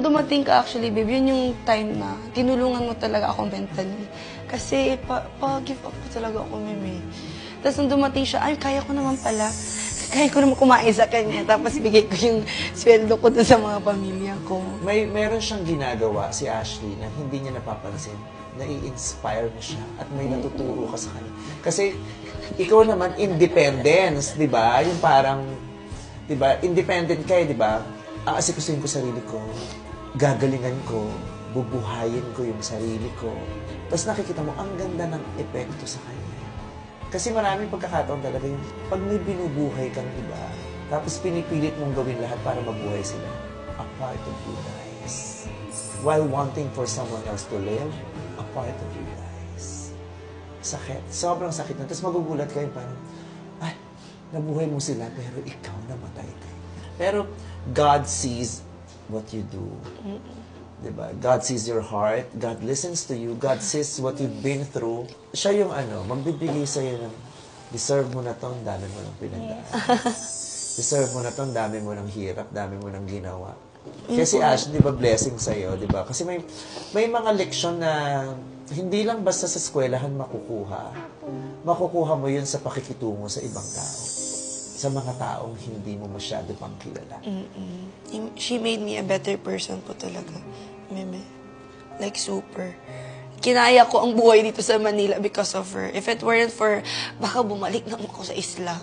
dumating ka actually, babe, yun yung time na tinulungan mo talaga ako mentally. Kasi pa-give up ko talaga ako, meme. Tapos nung dumating siya, ay, kaya ko naman pala. Kaya ko naman kumain sa kanya. Tapos bigay ko yung sweldo ko dun sa mga pamilya ko. Meron siyang ginagawa, si Ashley, na hindi niya napapansin. Nai-inspire mo siya at may natuturo ka sa kanya. Kasi ikaw naman, independence, di ba? Yung parang, di ba, independent ka di ba? Aasikusin ko sarili ko, gagalingan ko, bubuhayin ko yung sarili ko. Tapos nakikita mo, ang ganda ng epekto sa kanya. Kasi maraming pagkakataon talaga yung pag may binubuhay kang iba, tapos pinipilit mong gawin lahat para mabuhay sila, a part of you dies. While wanting for someone else to live, a part of you dies. Sakit. Sobrang sakit na. Tapos magugulat kayo parang, ay, nabuhay mo sila, pero ikaw namatay ka. Pero God sees what you do. Diba? God sees your heart. God listens to you. God sees what you've been through. Siya yung magbibigay sa'yo ng, deserve mo na to, ang dami mo ng pinagdaan. Deserve mo na to, ang dami mo ng hirap, dami mo ng ginawa. Kasi Ash, di ba, blessing sa'yo, di ba? Kasi may mga leksyon na hindi lang basta sa eskwelahan makukuha. Makukuha mo yun sa pakikitungo sa ibang tao. Sa mga taong hindi mo masyado pang kilala. She made me a better person po talaga, meme. Like, super. Kinaya ko ang buhay dito sa Manila because of her. If it weren't for, baka bumalik na ako sa isla.